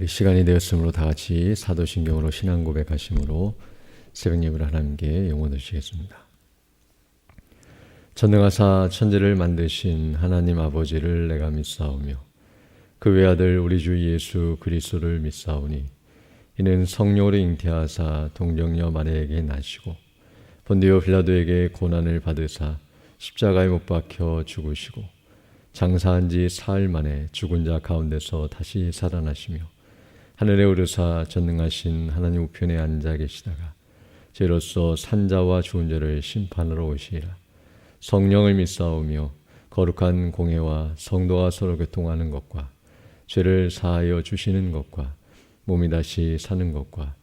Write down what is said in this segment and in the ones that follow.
우리 시간이 되었으므로 다 같이 사도신경으로 신앙 고백하심으로 새벽 예배를 하나님께 영원 드리겠습니다. 전능하사 천지를 만드신 하나님 아버지를 내가 믿사오며 그 외아들 우리 주 예수 그리스도를 믿사오니 이는 성령으로 잉태하사 동정녀 마리아에게 나시고 본디오 빌라도에게 고난을 받으사 십자가에 못 박혀 죽으시고 장사한 지 사흘 만에 죽은 자 가운데서 다시 살아나시며 하늘에 오르사 전능하신 하나님 우편에 앉아 계시다가 죄로서 산자와 죽은 자를 심판하러 오시리라. 성령을 믿사오며 거룩한 공회와 성도가 서로 교통하는 것과 죄를 사하여 주시는 것과 몸이 다시 사는 것과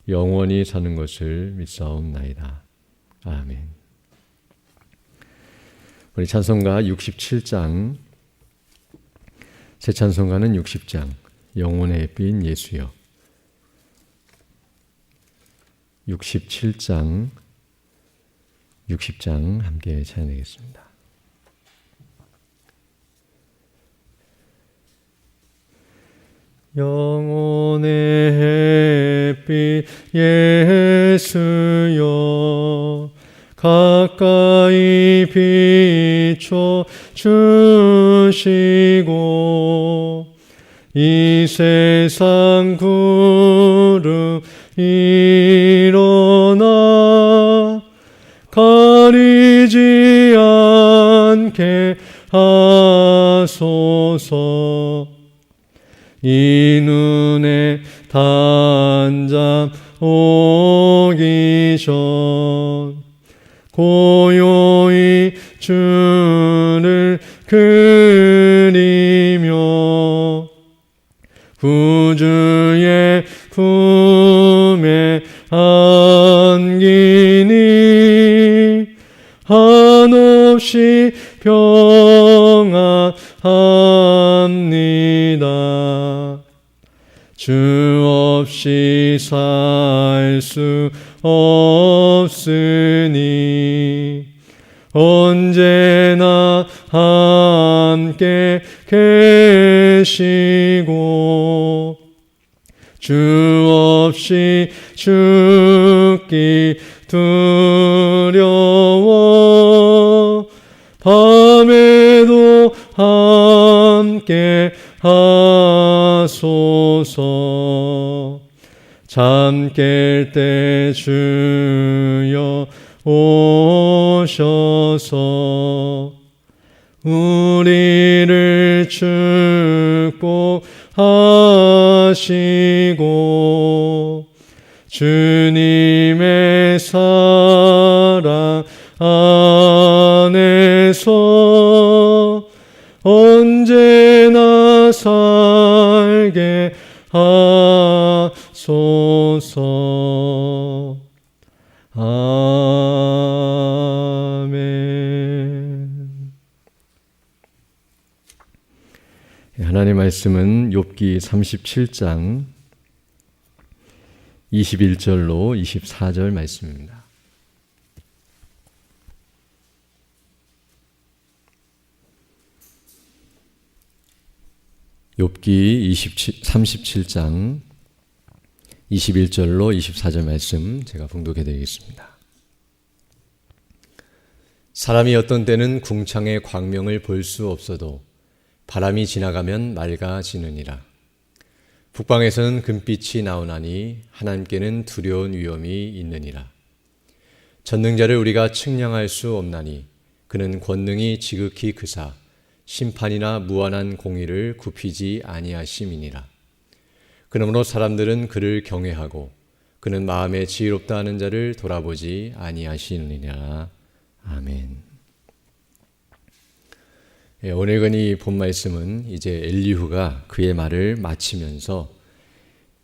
영원히 사는 것을 믿사옵나이다. 아멘. 우리 찬송가 67장, 새 찬송가는 60장, 영혼의 햇빛 예수여. 67장, 60장 함께 찬양하겠습니다. 영혼의 햇빛 예수여 가까이 비춰 주시고 이 세상 구름 일어나 가리지 않게 하소서. 이 눈에 단잠 오기 전 고요히 주를 그리며 구주의 품에 안기니 한없이 평안합니다. 주 없이 살 수 없으니 언제나 함께 계시고 주 없이 죽기 두려워 밤에도 함께 하소서. 잠 깰 때 주여 오셔서 우리를 축복하시고 주님의 사랑 안에서 언제나 살게 하소서. 아멘. 하나님의 말씀은 욥기 37장 21절로 24절 말씀입니다. 욥기 37장 21절로 24절 말씀 제가 봉독해 드리겠습니다. 사람이 어떤 때는 궁창의 광명을 볼 수 없어도 바람이 지나가면 맑아지느니라. 북방에서는 금빛이 나오나니 하나님께는 두려운 위험이 있느니라. 전능자를 우리가 측량할 수 없나니 그는 권능이 지극히 크사 심판이나 무한한 공의를 굽히지 아니하심이니라. 그러므로 사람들은 그를 경외하고 그는 마음에 지혜롭다 하는 자를 돌아보지 아니하시느니라. 아멘. 오늘 이 본 말씀은 이제 엘리후가 그의 말을 마치면서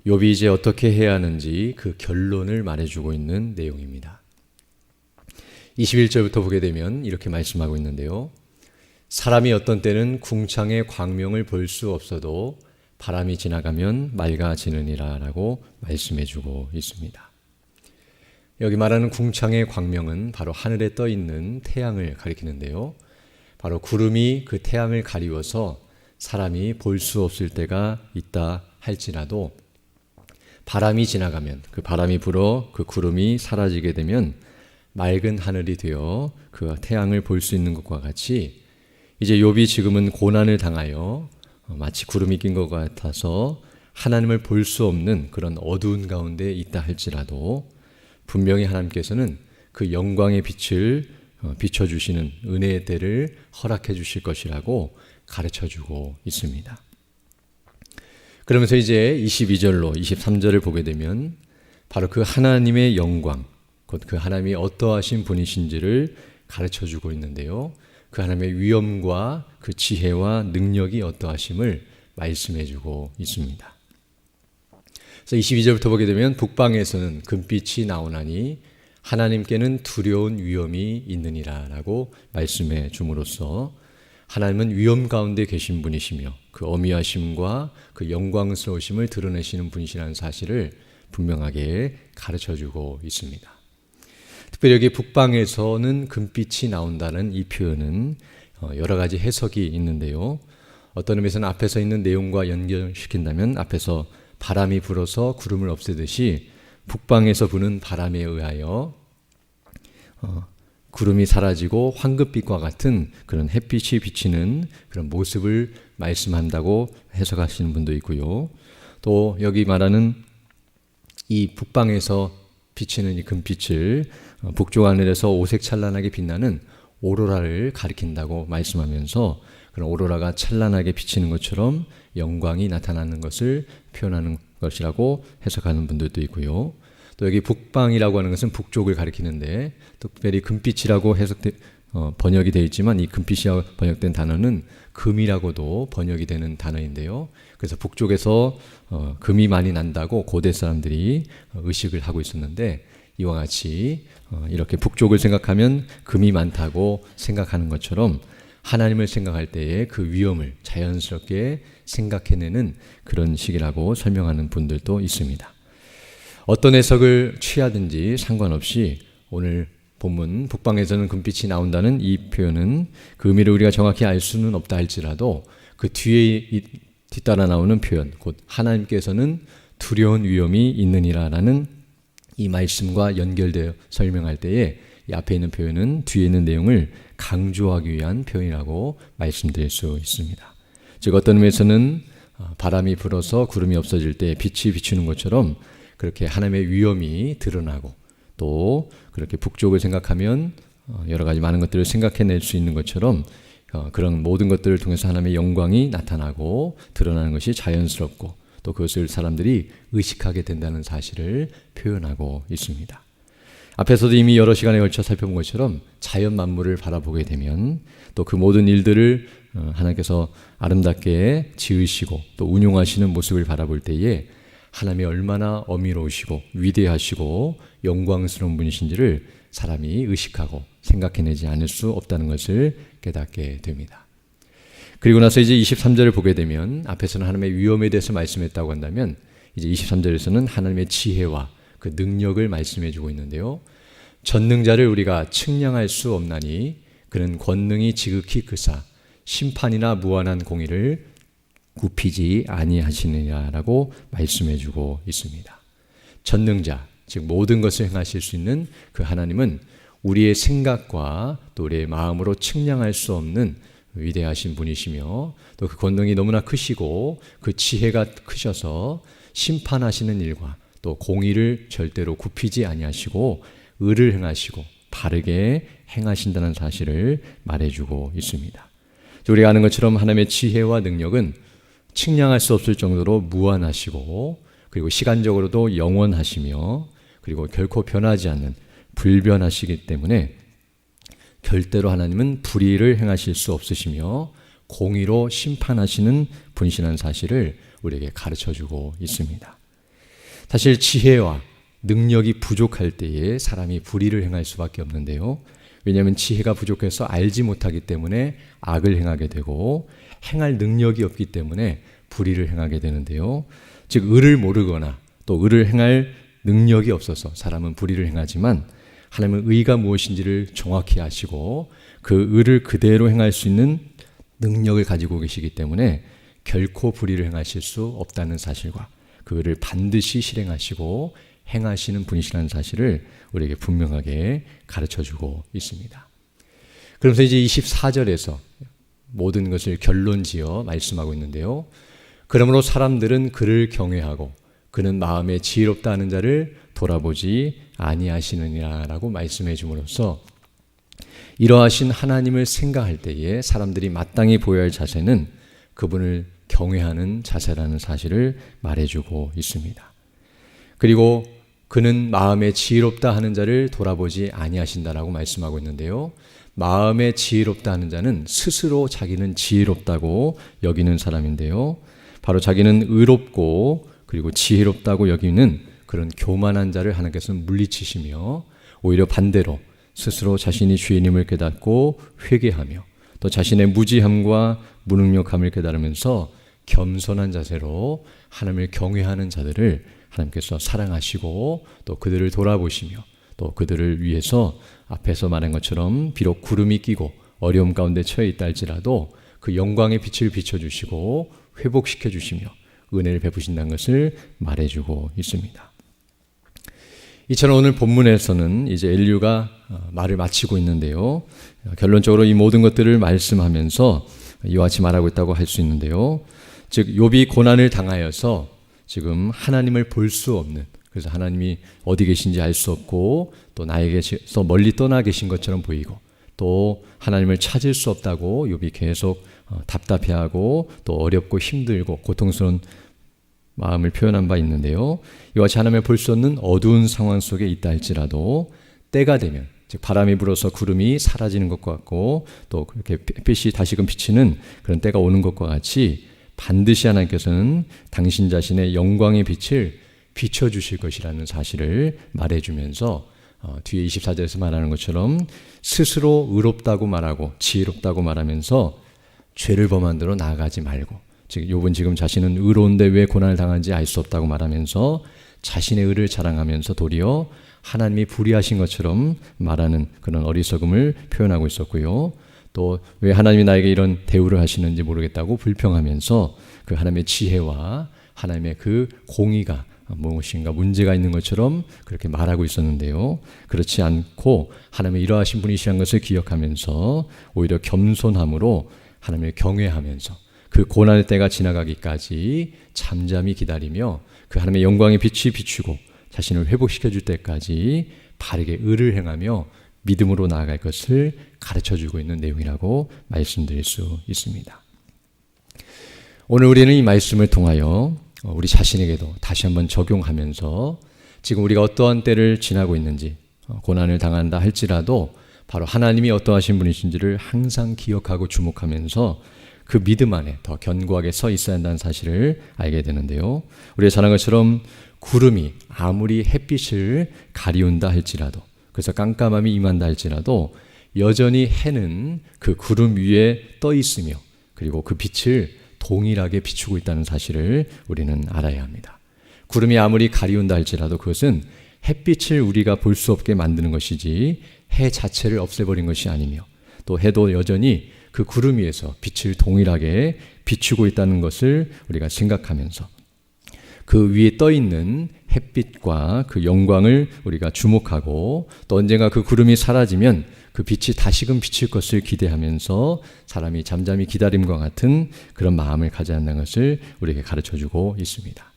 욥이 이제 어떻게 해야 하는지 그 결론을 말해주고 있는 내용입니다. 21절부터 보게 되면 이렇게 말씀하고 있는데요. 사람이 어떤 때는 궁창의 광명을 볼 수 없어도 바람이 지나가면 맑아지느니라 라고 말씀해주고 있습니다. 여기 말하는 궁창의 광명은 바로 하늘에 떠 있는 태양을 가리키는데요. 바로 구름이 그 태양을 가리워서 사람이 볼 수 없을 때가 있다 할지라도 바람이 지나가면 그 바람이 불어 그 구름이 사라지게 되면 맑은 하늘이 되어 그 태양을 볼 수 있는 것과 같이 이제 욥이 지금은 고난을 당하여 마치 구름이 낀 것 같아서 하나님을 볼 수 없는 그런 어두운 가운데 있다 할지라도 분명히 하나님께서는 그 영광의 빛을 비춰주시는 은혜의 때를 허락해 주실 것이라고 가르쳐주고 있습니다. 그러면서 이제 22절로 23절을 보게 되면 바로 그 하나님의 영광, 곧 그 하나님이 어떠하신 분이신지를 가르쳐주고 있는데요. 그 하나님의 위엄과 그 지혜와 능력이 어떠하심을 말씀해주고 있습니다. 그래서 22절부터 보게 되면 북방에서는 금빛이 나오나니 하나님께는 두려운 위엄이 있느니라 라고 말씀해 줌으로써 하나님은 위엄 가운데 계신 분이시며 그 어미하심과 그 영광스러우심을 드러내시는 분이시라는 사실을 분명하게 가르쳐주고 있습니다. 특별히 여기 북방에서는 금빛이 나온다는 이 표현은 여러 가지 해석이 있는데요. 어떤 의미에서는 앞에서 있는 내용과 연결시킨다면 앞에서 바람이 불어서 구름을 없애듯이 북방에서 부는 바람에 의하여 구름이 사라지고 황금빛과 같은 그런 햇빛이 비치는 그런 모습을 말씀한다고 해석하시는 분도 있고요. 또 여기 말하는 이 북방에서 비치는 이 금빛을 북쪽 하늘에서 오색찬란하게 빛나는 오로라를 가리킨다고 말씀하면서 그런 오로라가 찬란하게 비치는 것처럼 영광이 나타나는 것을 표현하는 것이라고 해석하는 분들도 있고요. 또 여기 북방이라고 하는 것은 북쪽을 가리키는데 특별히 금빛이라고 번역이 되어 있지만 이 금빛이라고 번역된 단어는 금이라고도 번역이 되는 단어인데요. 그래서 북쪽에서 금이 많이 난다고 고대 사람들이 의식을 하고 있었는데 이와 같이 이렇게 북쪽을 생각하면 금이 많다고 생각하는 것처럼 하나님을 생각할 때에 그 위엄을 자연스럽게 생각해내는 그런 식이라고 설명하는 분들도 있습니다. 어떤 해석을 취하든지 상관없이 오늘 본문 북방에서는 금빛이 나온다는 이 표현은 그 의미를 우리가 정확히 알 수는 없다 할지라도 그 뒤에 뒤따라 나오는 표현 곧 하나님께서는 두려운 위엄이 있느니라라는 이 말씀과 연결되어 설명할 때에 이 앞에 있는 표현은 뒤에 있는 내용을 강조하기 위한 표현이라고 말씀드릴 수 있습니다. 즉 어떤 의미에서는 바람이 불어서 구름이 없어질 때 빛이 비추는 것처럼 그렇게 하나님의 위엄이 드러나고 또 그렇게 북쪽을 생각하면 여러 가지 많은 것들을 생각해낼 수 있는 것처럼 그런 모든 것들을 통해서 하나님의 영광이 나타나고 드러나는 것이 자연스럽고 또 그것을 사람들이 의식하게 된다는 사실을 표현하고 있습니다. 앞에서도 이미 여러 시간에 걸쳐 살펴본 것처럼 자연 만물을 바라보게 되면 또 그 모든 일들을 하나님께서 아름답게 지으시고 또 운용하시는 모습을 바라볼 때에 하나님이 얼마나 어미로우시고 위대하시고 영광스러운 분이신지를 사람이 의식하고 생각해내지 않을 수 없다는 것을 깨닫게 됩니다. 그리고 나서 이제 23절을 보게 되면 앞에서는 하나님의 위엄에 대해서 말씀했다고 한다면 이제 23절에서는 하나님의 지혜와 그 능력을 말씀해 주고 있는데요. 전능자를 우리가 측량할 수 없나니 그는 권능이 지극히 크사 심판이나 무한한 공의를 굽히지 아니하시느냐라고 말씀해 주고 있습니다. 전능자, 즉 모든 것을 행하실 수 있는 그 하나님은 우리의 생각과 또 우리의 마음으로 측량할 수 없는 위대하신 분이시며 또 그 권능이 너무나 크시고 그 지혜가 크셔서 심판하시는 일과 또 공의를 절대로 굽히지 아니하시고 의를 행하시고 바르게 행하신다는 사실을 말해주고 있습니다. 우리가 아는 것처럼 하나님의 지혜와 능력은 측량할 수 없을 정도로 무한하시고 그리고 시간적으로도 영원하시며 그리고 결코 변하지 않는 불변하시기 때문에 절대로 하나님은 불의를 행하실 수 없으시며 공의로 심판하시는 분이시라는 사실을 우리에게 가르쳐주고 있습니다. 사실 지혜와 능력이 부족할 때에 사람이 불의를 행할 수밖에 없는데요. 왜냐하면 지혜가 부족해서 알지 못하기 때문에 악을 행하게 되고 행할 능력이 없기 때문에 불의를 행하게 되는데요. 즉 의를 모르거나 또 의를 행할 능력이 없어서 사람은 불의를 행하지만 하나님은 의가 무엇인지를 정확히 아시고 그 의를 그대로 행할 수 있는 능력을 가지고 계시기 때문에 결코 불의를 행하실 수 없다는 사실과 그를 반드시 실행하시고 행하시는 분이시라는 사실을 우리에게 분명하게 가르쳐주고 있습니다. 그러면서 이제 24절에서 모든 것을 결론지어 말씀하고 있는데요. 그러므로 사람들은 그를 경외하고 그는 마음에 지혜롭다 하는 자를 돌아보지 아니하시느니라 라고 말씀해 줌으로써 이러하신 하나님을 생각할 때에 사람들이 마땅히 보여야 할 자세는 그분을 경외하는 자세라는 사실을 말해주고 있습니다. 그리고 그는 마음에 지혜롭다 하는 자를 돌아보지 아니하신다라고 말씀하고 있는데요. 마음에 지혜롭다 하는 자는 스스로 자기는 지혜롭다고 여기는 사람인데요. 바로 자기는 의롭고 그리고 지혜롭다고 여기는 그런 교만한 자를 하나님께서는 물리치시며 오히려 반대로 스스로 자신이 죄인임을 깨닫고 회개하며 또 자신의 무지함과 무능력함을 깨달으면서 겸손한 자세로 하나님을 경외하는 자들을 하나님께서 사랑하시고 또 그들을 돌아보시며 또 그들을 위해서 앞에서 말한 것처럼 비록 구름이 끼고 어려움 가운데 처해 있다 할지라도 그 영광의 빛을 비춰주시고 회복시켜 주시며 은혜를 베푸신다는 것을 말해주고 있습니다. 이처럼 오늘 본문에서는 이제 엘리후가 말을 마치고 있는데요. 결론적으로 이 모든 것들을 말씀하면서 이와 같이 말하고 있다고 할 수 있는데요. 즉 욥이 고난을 당하여서 지금 하나님을 볼 수 없는, 그래서 하나님이 어디 계신지 알 수 없고 또 나에게서 멀리 떠나 계신 것처럼 보이고 또 하나님을 찾을 수 없다고 욥이 계속 답답해하고 또 어렵고 힘들고 고통스러운 마음을 표현한 바 있는데요. 이와 같이 하나님을 볼 수 없는 어두운 상황 속에 있다 할지라도 때가 되면, 즉 바람이 불어서 구름이 사라지는 것과 같고 또 그렇게 햇빛이 다시금 비치는 그런 때가 오는 것과 같이 반드시 하나님께서는 당신 자신의 영광의 빛을 비춰주실 것이라는 사실을 말해주면서 뒤에 24절에서 말하는 것처럼 스스로 의롭다고 말하고 지혜롭다고 말하면서 죄를 범한 대로 나아가지 말고, 즉 욥은 지금 자신은 의로운데 왜 고난을 당한지 알 수 없다고 말하면서 자신의 의를 자랑하면서 도리어 하나님이 불의하신 것처럼 말하는 그런 어리석음을 표현하고 있었고요. 또 왜 하나님이 나에게 이런 대우를 하시는지 모르겠다고 불평하면서 그 하나님의 지혜와 하나님의 그 공의가 무엇인가 문제가 있는 것처럼 그렇게 말하고 있었는데요. 그렇지 않고 하나님의 이러하신 분이시한 것을 기억하면서 오히려 겸손함으로 하나님을 경외하면서 그 고난의 때가 지나가기까지 잠잠히 기다리며 그 하나님의 영광의 빛이 비추고 자신을 회복시켜 줄 때까지 바르게 의를 행하며 믿음으로 나아갈 것을 가르쳐주고 있는 내용이라고 말씀드릴 수 있습니다. 오늘 우리는 이 말씀을 통하여 우리 자신에게도 다시 한번 적용하면서 지금 우리가 어떠한 때를 지나고 있는지 고난을 당한다 할지라도 바로 하나님이 어떠하신 분이신지를 항상 기억하고 주목하면서 그 믿음 안에 더 견고하게 서 있어야 한다는 사실을 알게 되는데요. 우리가 잘 아는 것처럼 구름이 아무리 햇빛을 가리운다 할지라도, 그래서 깜깜함이 임한다 할지라도 여전히 해는 그 구름 위에 떠 있으며 그리고 그 빛을 동일하게 비추고 있다는 사실을 우리는 알아야 합니다. 구름이 아무리 가리운다 할지라도 그것은 햇빛을 우리가 볼 수 없게 만드는 것이지 해 자체를 없애버린 것이 아니며 또 해도 여전히 그 구름 위에서 빛을 동일하게 비추고 있다는 것을 우리가 생각하면서 그 위에 떠 있는 햇빛과 그 영광을 우리가 주목하고 또 언젠가 그 구름이 사라지면 그 빛이 다시금 비칠 것을 기대하면서 사람이 잠잠히 기다림과 같은 그런 마음을 가져야 한다는 것을 우리에게 가르쳐주고 있습니다.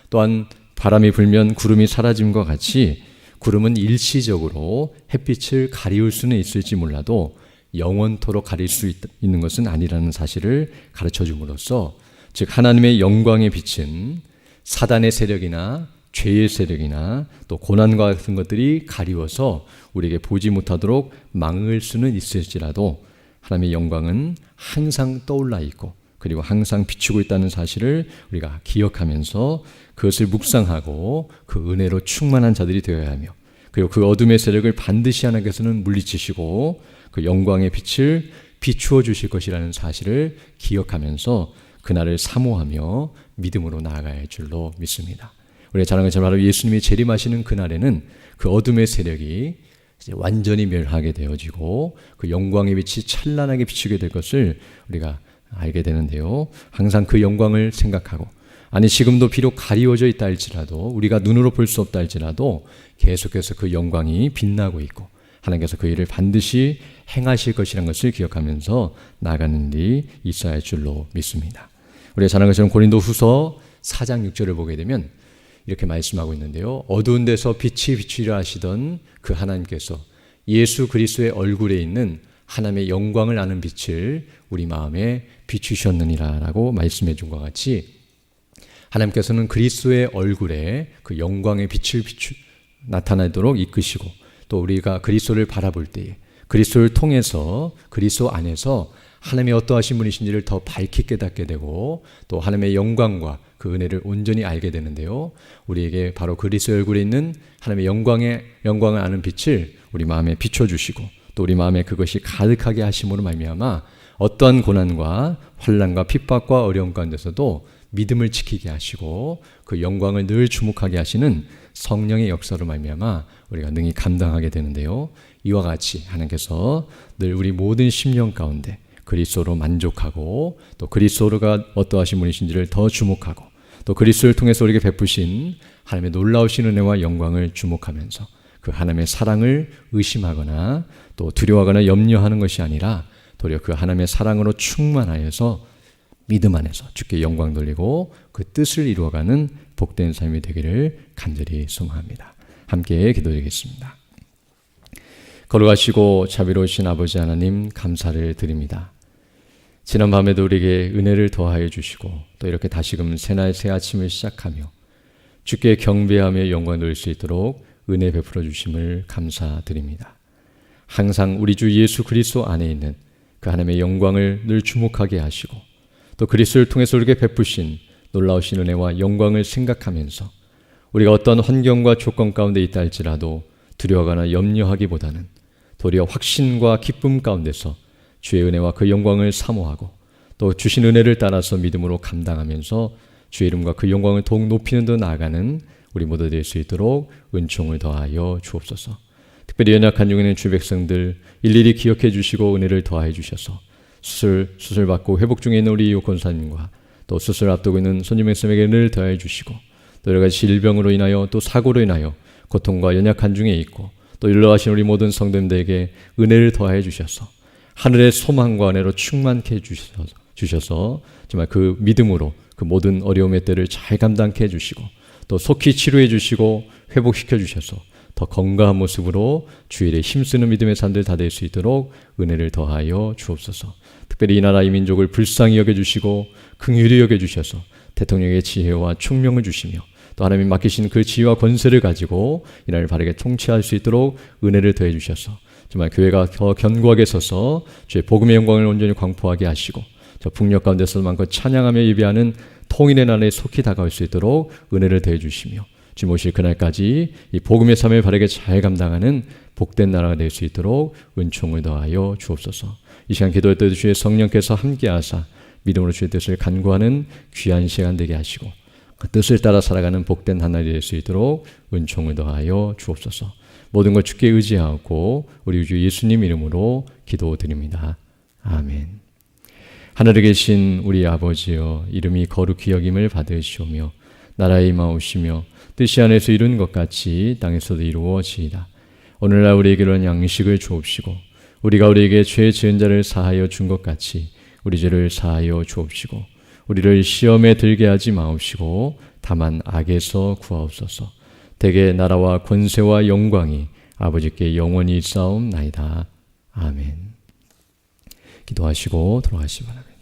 또한 바람이 불면 구름이 사라짐과 같이 구름은 일시적으로 햇빛을 가리울 수는 있을지 몰라도 영원토록 가릴 수 있는 것은 아니라는 사실을 가르쳐줌으로써, 즉 하나님의 영광의 빛은 사단의 세력이나 죄의 세력이나 또 고난과 같은 것들이 가리워서 우리에게 보지 못하도록 막을 수는 있을지라도 하나님의 영광은 항상 떠올라 있고 그리고 항상 비추고 있다는 사실을 우리가 기억하면서 그것을 묵상하고 그 은혜로 충만한 자들이 되어야 하며, 그리고 그 어둠의 세력을 반드시 하나님께서는 물리치시고 그 영광의 빛을 비추어 주실 것이라는 사실을 기억하면서 그날을 사모하며 믿음으로 나아가야 할 줄로 믿습니다. 우리가 잘 아는 것처럼 바로 예수님이 재림하시는 그날에는 그 어둠의 세력이 이제 완전히 멸하게 되어지고 그 영광의 빛이 찬란하게 비추게 될 것을 우리가 알게 되는데요. 항상 그 영광을 생각하고, 아니 지금도 비록 가리워져 있다 할지라도, 우리가 눈으로 볼 수 없다 할지라도 계속해서 그 영광이 빛나고 있고 하나님께서 그 일을 반드시 행하실 것이라는 것을 기억하면서 나아가는 일이 있어야 할 줄로 믿습니다. 우리가 잘 아는 것처럼 고린도후서 4장 6절을 보게 되면 이렇게 말씀하고 있는데요. 어두운 데서 빛이 비추리라 하시던 그 하나님께서 예수 그리스도의 얼굴에 있는 하나님의 영광을 아는 빛을 우리 마음에 비추셨느니라 라고 말씀해 준 것 같이, 하나님께서는 그리스도의 얼굴에 그 영광의 빛을 나타나도록 이끄시고, 또 우리가 그리스도를 바라볼 때에 그리스도를 통해서 그리스도 안에서 하나님의 어떠하신 분이신지를 더 밝히 깨닫게 되고, 또 하나님의 영광과 그 은혜를 온전히 알게 되는데요. 우리에게 바로 그리스도의 얼굴에 있는 하나님의 영광을 아는 빛을 우리 마음에 비춰주시고, 또 우리 마음에 그것이 가득하게 하심으로 말미암아 어떠한 고난과 환난과 핍박과 어려움 가운데서도 믿음을 지키게 하시고 그 영광을 늘 주목하게 하시는 성령의 역사로 말미암아 우리가 능히 감당하게 되는데요. 이와 같이 하나님께서 늘 우리 모든 심령 가운데 그리스도로 만족하고, 또 그리스도가 어떠하신 분이신지를 더 주목하고, 또 그리스도를 통해서 우리에게 베푸신 하나님의 놀라우신 은혜와 영광을 주목하면서 그 하나님의 사랑을 의심하거나 또 두려워하거나 염려하는 것이 아니라 도리어 그 하나님의 사랑으로 충만하여서 믿음 안에서 주께 영광 돌리고 그 뜻을 이루어가는 복된 삶이 되기를 간절히 소망합니다. 함께 기도드리겠습니다. 거룩하시고 자비로우신 아버지 하나님, 감사를 드립니다. 지난 밤에도 우리에게 은혜를 더하여 주시고, 또 이렇게 다시금 새날 새 아침을 시작하며 주께 경배하며 영광 돌릴 수 있도록 은혜 베풀어 주심을 감사드립니다. 항상 우리 주 예수 그리스도 안에 있는 그 하나님의 영광을 늘 주목하게 하시고, 또 그리스도를 통해서 우리에게 베푸신 놀라우신 은혜와 영광을 생각하면서 우리가 어떤 환경과 조건 가운데 있다 할지라도 두려워하거나 염려하기보다는 도리어 확신과 기쁨 가운데서 주의 은혜와 그 영광을 사모하고, 또 주신 은혜를 따라서 믿음으로 감당하면서 주의 이름과 그 영광을 더욱 높이는 데 나아가는 우리 모두 될 수 있도록 은총을 더하여 주옵소서. 특별히 연약한 중에 있는 주 백성들 일일이 기억해 주시고 은혜를 더하여 주셔서 수술 받고 회복 중에 있는 우리 권사님과 또 수술 앞두고 있는 손님 목사님에게 은혜를 더하여 주시고, 또 여러 가지 질병으로 인하여 또 사고로 인하여 고통과 연약한 중에 있고 또 일러하신 우리 모든 성도님들에게 은혜를 더하여 주셔서 하늘의 소망과 은혜로 충만케 주셔서 정말 그 믿음으로 그 모든 어려움의 때를 잘 감당케 해주시고, 또 속히 치료해 주시고 회복시켜 주셔서 더 건강한 모습으로 주의 일에 힘쓰는 믿음의 사람들 다 될 수 있도록 은혜를 더하여 주옵소서. 특별히 이 나라 이 민족을 불쌍히 여겨주시고 긍휼히 여겨주셔서 대통령의 지혜와 총명을 주시며, 또 하나님이 맡기신 그 지혜와 권세를 가지고 이 나라를 바르게 통치할 수 있도록 은혜를 더해 주셔서 정말 교회가 더 견고하게 서서 주의 복음의 영광을 온전히 광포하게 하시고, 저 북녘 가운데서 많고 찬양하며 예배하는 통일의 날에 속히 다가올 수 있도록 은혜를 더해 주시며, 주 모실 그날까지 이 복음의 삶을 바르게 잘 감당하는 복된 나라가 될 수 있도록 은총을 더하여 주옵소서. 이 시간 기도할 때도 주의 성령께서 함께하사 믿음으로 주의 뜻을 간구하는 귀한 시간 되게 하시고, 그 뜻을 따라 살아가는 복된 하나님이 될 수 있도록 은총을 더하여 주옵소서. 모든 것 주께 의지하고 우리 주 예수님 이름으로 기도드립니다. 아멘. 하늘에 계신 우리 아버지여, 이름이 거룩히 여김을 받으시오며 나라에 임하오시며 뜻이 하늘에서 이룬 것 같이 땅에서도 이루어지이다. 오늘날 우리에게는 양식을 주옵시고, 우리가 우리에게 죄 지은 자를 사하여 준 것 같이 우리 죄를 사하여 주옵시고, 우리를 시험에 들게 하지 마옵시고 다만 악에서 구하옵소서. 대개 나라와 권세와 영광이 아버지께 영원히 있사옵나이다. 아멘. 기도하시고 돌아가시기 바랍니다.